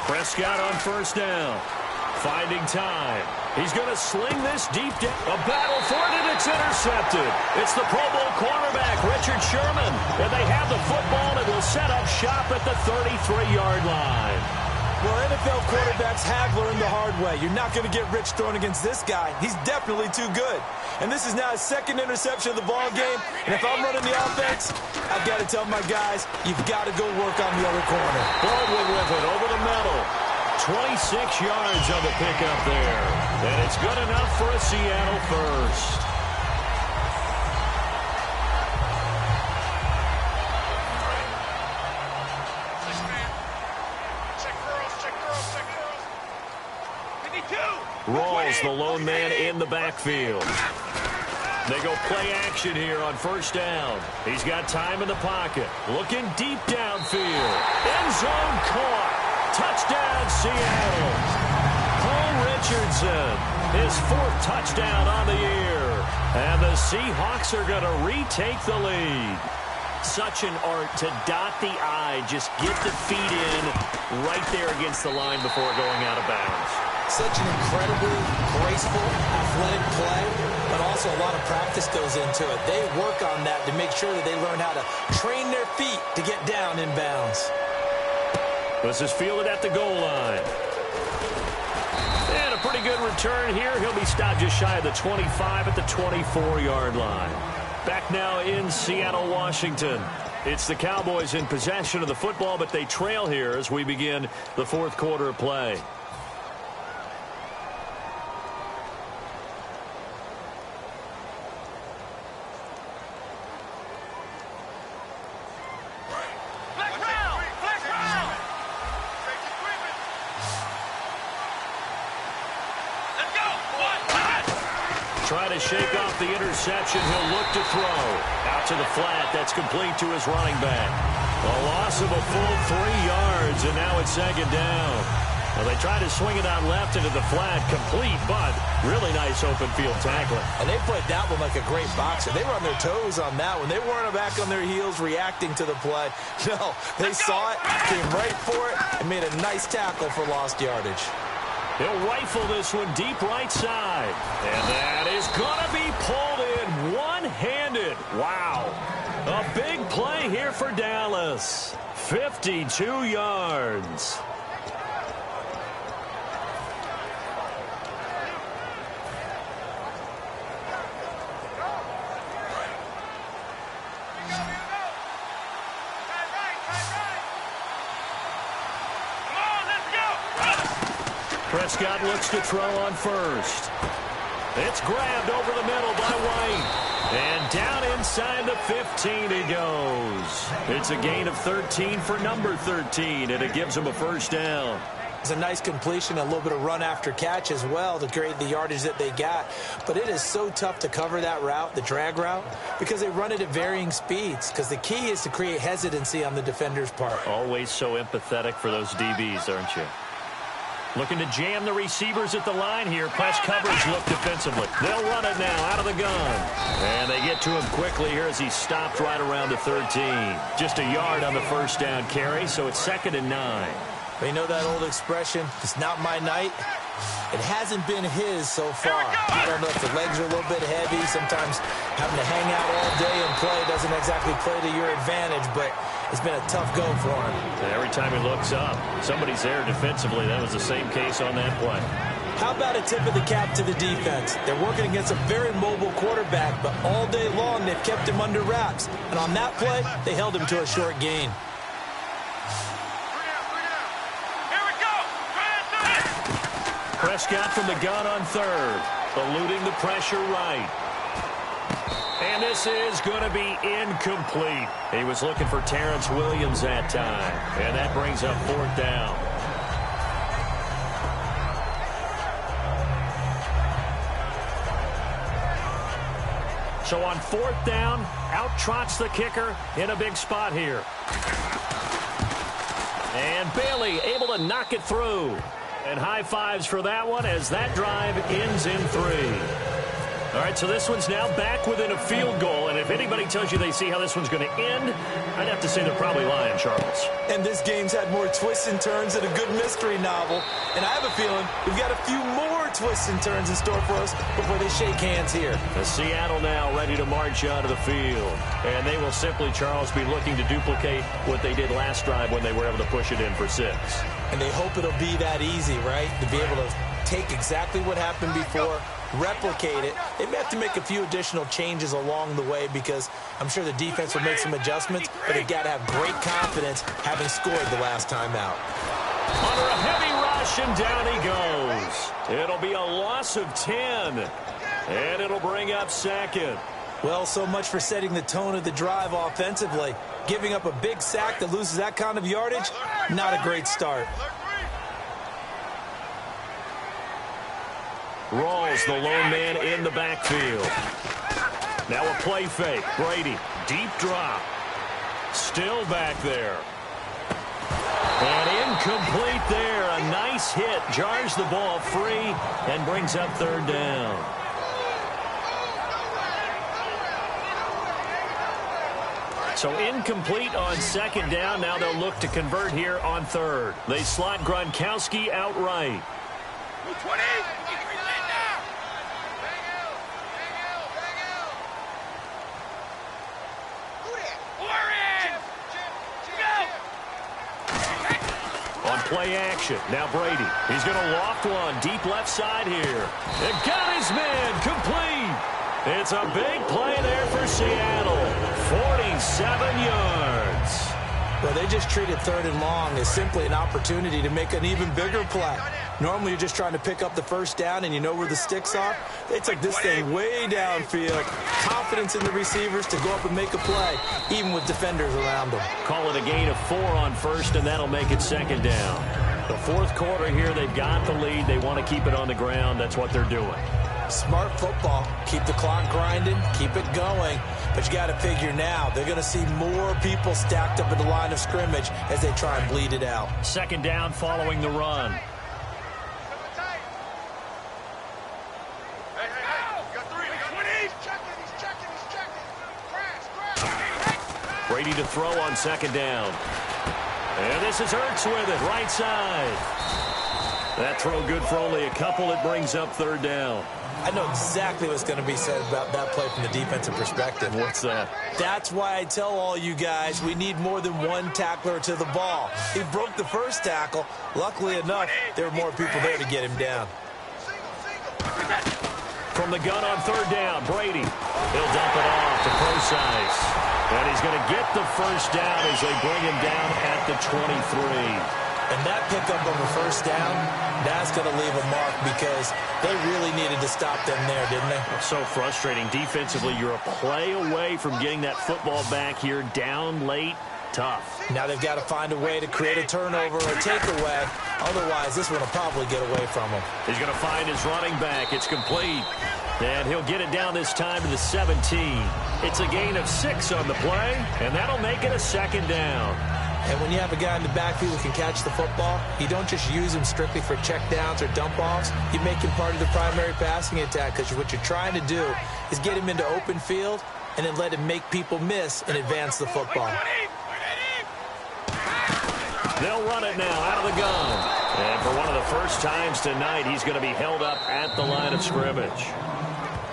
Prescott on 1st down. Finding time. He's going to sling this deep down. A battle for it, and it's intercepted. It's the Pro Bowl cornerback, Richard Sherman. And they have the football and will set up shop at the 33-yard line. Well, NFL quarterbacks have learned the hard way. You're not going to get rich throwing against this guy. He's definitely too good. And this is now his 2nd interception of the ball game. And if I'm running the offense, I've got to tell my guys, you've got to go work on the other corner. Baldwin with it over the middle. 26 yards on the pickup there. And it's good enough for a Seattle first. Rawls, the lone man in the backfield. They go play action here on 1st down. He's got time in the pocket. Looking deep downfield. End zone caught. Touchdown, Seattle. Paul Richardson, his 4th touchdown on the year. And the Seahawks are going to retake the lead. Such an art to dot the I, just get the feet in right there against the line before going out of bounds. Such an incredibly graceful, athletic play, but also a lot of practice goes into it. They work on that to make sure that they learn how to train their feet to get down in bounds. This is fielded at the goal line. And a pretty good return here. He'll be stopped just shy of the 25 at the 24-yard line. Back now in Seattle, Washington. It's the Cowboys in possession of the football, but they trail here as we begin the 4th quarter of play. try to shake off the interception. He'll look to throw. Out to the flat. That's complete to his running back. A loss of a full 3 yards, and now it's second down. Well, they try to swing it out left into the flat. Complete, but really nice open field tackling. And they played that one like a great boxer. They were on their toes on that one. They weren't back on their heels reacting to the play. No, they saw it, came right for it, and made a nice tackle for lost yardage. He'll rifle this one deep right side. And that is going to be pulled in one-handed. Wow. A big play here for Dallas. 52 yards. Prescott looks to throw on first. It's grabbed over the middle by White. And down inside the 15 he goes. It's a gain of 13 for number 13, and it gives him a first down. It's a nice completion, a little bit of run after catch as well to create the yardage that they got. But it is so tough to cover that route, the drag route, because they run it at varying speeds. Because the key is to create hesitancy on the defender's part. Always so empathetic for those DBs, aren't you? Looking to jam the receivers at the line here. Press coverage look defensively. They'll run it now out of the gun. And they get to him quickly here as he stopped right around the 13. Just a yard on the first down carry, so it's 2nd and 9. They know that old expression, it's not my night. It hasn't been his so far. I don't know if the legs are a little bit heavy. Sometimes having to hang out all day and play doesn't exactly play to your advantage, but it's been a tough go for him. And every time he looks up, somebody's there defensively. That was the same case on that play. How about a tip of the cap to the defense? They're working against a very mobile quarterback, but all day long they've kept him under wraps. And on that play, they held him to a short gain. Prescott from the gun on third, eluding the pressure right. And this is going to be incomplete. He was looking for Terrence Williams that time, and that brings up 4th down. So on 4th down, out trots the kicker in a big spot here. And Bailey able to knock it through. And high fives for that one as that drive ends in 3. All right, so this one's now back within a field goal. And if anybody tells you they see how this one's going to end, I'd have to say they're probably lying, Charles. And this game's had more twists and turns than a good mystery novel. And I have a feeling we've got a few more twists and turns in store for us before they shake hands here. Seattle now ready to march onto the field. And they will simply, Charles, be looking to duplicate what they did last drive when they were able to push it in for 6. And they hope it'll be that easy, right? To be able to take exactly what happened before, replicate it. They may have to make a few additional changes along the way because I'm sure the defense will make some adjustments, but they've got to have great confidence having scored the last time out. Under a heavy rush, and down he goes. It'll be a loss of 10, and it'll bring up 2nd. Well, so much for setting the tone of the drive offensively. Giving up a big sack that loses that kind of yardage, not a great start. Rawls, the lone man in the backfield. Now a play fake. Brady, deep drop. Still back there. And incomplete there. A nice hit. Jars the ball free and brings up 3rd down. So incomplete on 2nd down. Now they'll look to convert here on 3rd. They slot Gronkowski outright. 20. On play action. Now Brady. He's going to loft one deep left side here. And got his man complete. It's a big play there for Seattle. 47 yards. Well, they just treated 3rd and long as simply an opportunity to make an even bigger play. Normally, you're just trying to pick up the first down and you know where the sticks are. They took this thing way downfield. Confidence in the receivers to go up and make a play, even with defenders around them. Call it a gain of 4 on 1st, and that'll make it 2nd down. The 4th quarter here, they've got the lead. They want to keep it on the ground. That's what they're doing. Smart football. Keep the clock grinding, keep it going. But you got to figure now, they're going to see more people stacked up at the line of scrimmage as they try and bleed it out. Second down following the run. Brady to throw on second down. And this is Ertz with it, right side. That throw good for only a couple. It brings up third down. I know exactly what's going to be said about that play from the defensive perspective. What's that? That's why I tell all you guys we need more than one tackler to the ball. He broke the first tackle. Luckily enough, there were more people there to get him down. From the gun on third down, Brady. He'll dump it off to Procise. And he's going to get the first down as they bring him down at the 23. And that pickup of a first down, that's going to leave a mark because they really needed to stop them there, didn't they? So frustrating. Defensively, you're a play away from getting that football back here down late. Tough. Now they've got to find a way to create a turnover or a takeaway. Otherwise, this one will probably get away from him. He's going to find his running back. It's complete. And he'll get it down this time to the 17. It's a gain of 6 on the play, and that'll make it a second down. And when you have a guy in the backfield who can catch the football, you don't just use him strictly for checkdowns or dump-offs. You make him part of the primary passing attack because what you're trying to do is get him into open field and then let him make people miss and advance the football. They'll run it now out of the gun. And for one of the first times tonight, he's going to be held up at the line of scrimmage.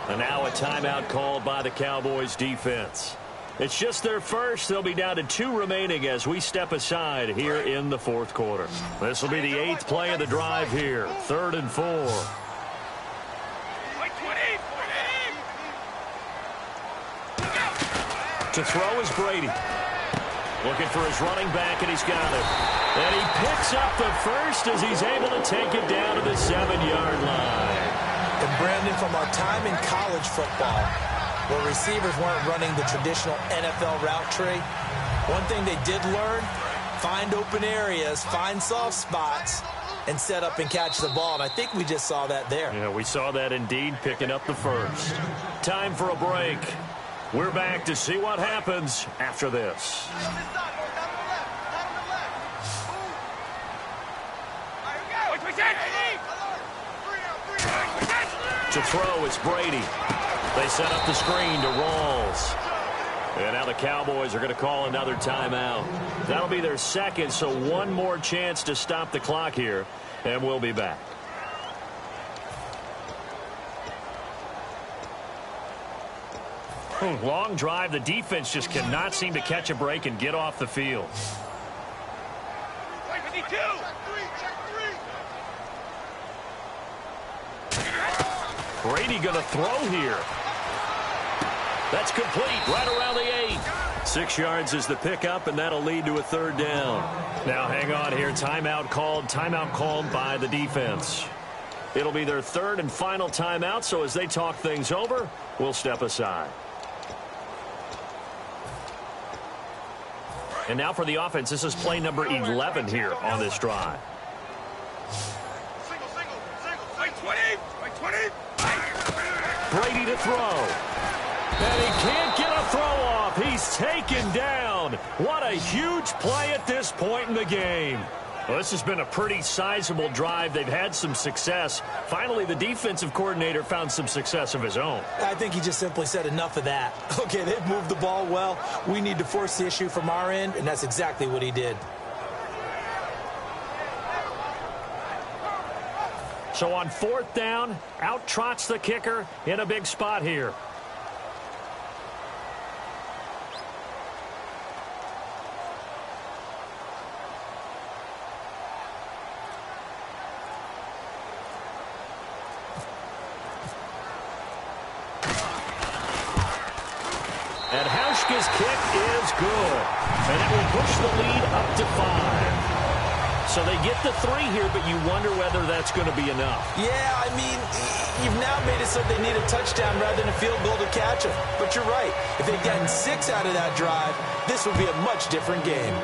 And now a timeout called by the Cowboys defense. It's just their first. They'll be down to 2 remaining as we step aside here in the fourth quarter. This will be the 8th play of the drive here. 3rd and 4. To throw is Brady. Looking for his running back, and he's got it. And he picks up the first as he's able to take it down to the 7-yard line. And Brandon, from our time in college football, where receivers weren't running the traditional NFL route tree, one thing they did learn, find open areas, find soft spots, and set up and catch the ball. And I think we just saw that there. Yeah, we saw that indeed, picking up the first. Time for a break. We're back to see what happens after this. To throw, it's Brady. They set up the screen to Rawls. And now the Cowboys are going to call another timeout. That'll be their second, so one more chance to stop the clock here, and we'll be back. Long drive. The defense just cannot seem to catch a break and get off the field. Brady going to throw here. That's complete right around the 8. 6 yards is the pickup, and that'll lead to a 3rd down. Now hang on here. Timeout called by the defense. It'll be their 3rd and final timeout, so as they talk things over, we'll step aside. And now for the offense, this is play number 11 here on this drive. Brady to throw. And he can't get a throw off. He's taken down. What a huge play at this point in the game. Well, this has been a pretty sizable drive. They've had some success. Finally, the defensive coordinator found some success of his own. I think he just simply said enough of that. Okay, they've moved the ball well. We need to force the issue from our end, and that's exactly what he did. So on 4th down, out trots the kicker in a big spot here. And Hauschka's kick is good. And it will push the lead up to 5. So they get the 3 here, but you wonder whether that's going to be enough. Yeah, I mean, you've now made it so they need a touchdown rather than a field goal to catch them. But you're right. If they'd gotten 6 out of that drive, this would be a much different game.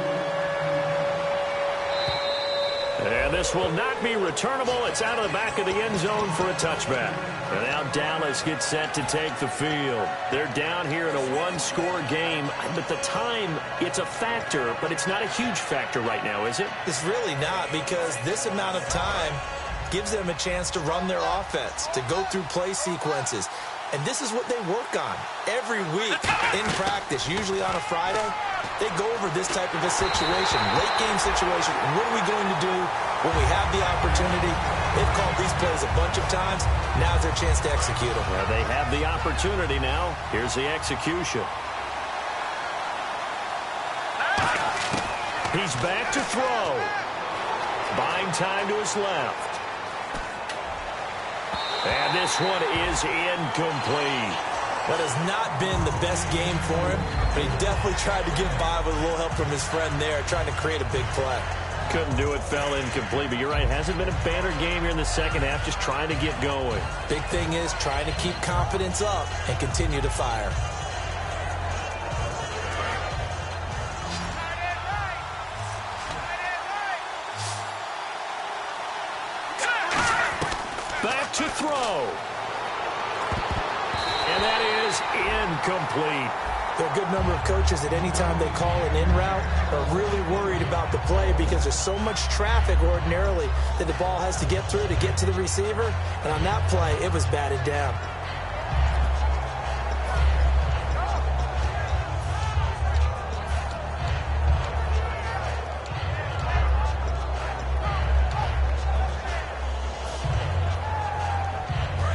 And this will not be returnable. It's out of the back of the end zone for a touchback. And now Dallas gets set to take the field. They're down here in a one-score game. But the time, it's a factor, but it's not a huge factor right now, is it? It's really not, because this amount of time gives them a chance to run their offense, to go through play sequences. And this is what they work on every week in practice, usually on a Friday. They go over this type of a situation, late game situation. What are we going to do when we have the opportunity? They've called these plays a bunch of times. Now's their chance to execute them. Well, they have the opportunity now. Here's the execution. He's back to throw. Buying time to his left. And this one is incomplete. That has not been the best game for him, but he definitely tried to get by with a little help from his friend there, trying to create a big play. Couldn't do it, fell incomplete, but you're right, it hasn't been a banner game here in the second half, just trying to get going. Big thing is trying to keep confidence up and continue to fire. Back to throw. And that is incomplete. There are a good number of coaches that any time they call an in route are really worried about the play because there's so much traffic ordinarily that the ball has to get through to get to the receiver. And on that play, it was batted down.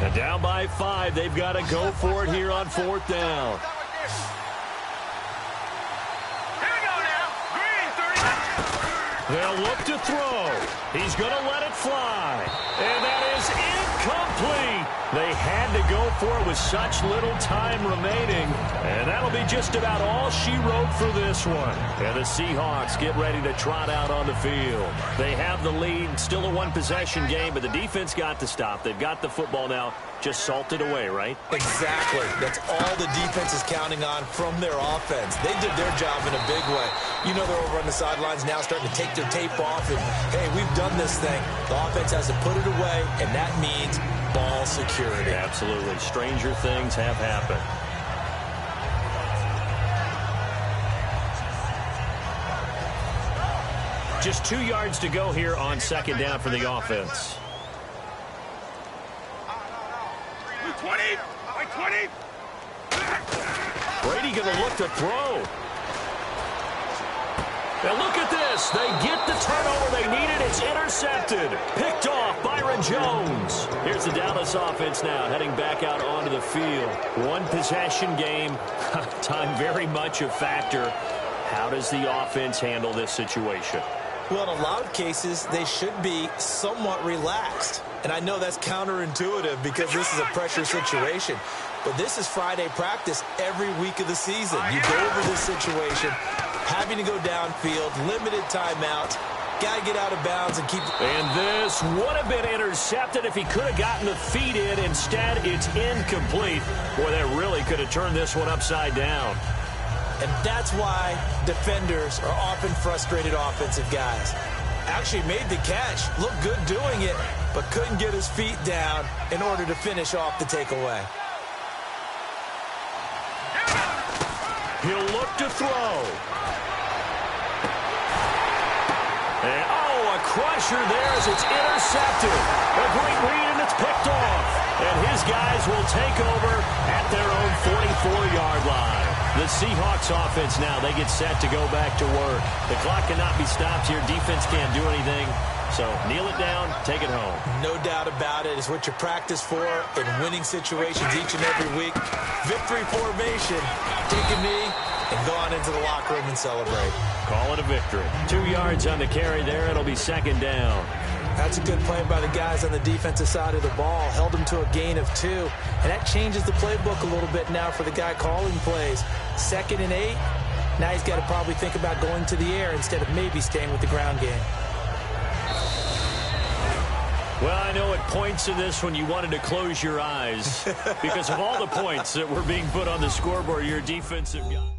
And down by 5, they've got to go for it here on 4th down. They'll look to throw. He's going to let it fly. And that is incomplete. They had to go for it with such little time remaining. And that'll be just about all she wrote for this one. And the Seahawks get ready to trot out on the field. They have the lead. Still a one-possession game, but the defense got to stop. They've got the football now. Just salted away, right? Exactly. That's all the defense is counting on from their offense. They did their job in a big way. You know they're over on the sidelines now starting to take their tape off and, hey, we've done this thing. The offense has to put it away, and that means ball security. Absolutely. Stranger things have happened. Just 2 yards to go here on 2nd down for the offense. 20! 20! Brady going to look to throw. And look at this. They get the turnover they needed. It's intercepted. Picked off Byron Jones. Here's the Dallas offense now heading back out onto the field. One possession game. Time very much a factor. How does the offense handle this situation? Well, in a lot of cases, they should be somewhat relaxed. And I know that's counterintuitive because this is a pressure situation. But this is Friday practice every week of the season. You go over this situation, having to go downfield, limited timeouts, got to get out of bounds and keep... And this would have been intercepted if he could have gotten the feet in. Instead, it's incomplete. Boy, that really could have turned this one upside down. And that's why defenders are often frustrated offensive guys. Actually made the catch, looked good doing it, but couldn't get his feet down in order to finish off the takeaway. He'll look to throw. And, a crusher there as it's intercepted. A great read, and it's picked off. And his guys will take over at their own 44-yard line. The Seahawks offense now, they get set to go back to work. The clock cannot be stopped here. Defense can't do anything. So kneel it down, take it home. No doubt about it. It's what you practice for in winning situations each and every week. Victory formation. Take a knee and go on into the locker room and celebrate. Call it a victory. 2 yards on the carry there. It'll be 2nd down. That's a good play by the guys on the defensive side of the ball. Held them to a gain of 2. And that changes the playbook a little bit now for the guy calling plays. 2nd and 8. Now he's got to probably think about going to the air instead of maybe staying with the ground game. Well, I know at points in this one you wanted to close your eyes because of all the points that were being put on the scoreboard. Your defensive guy.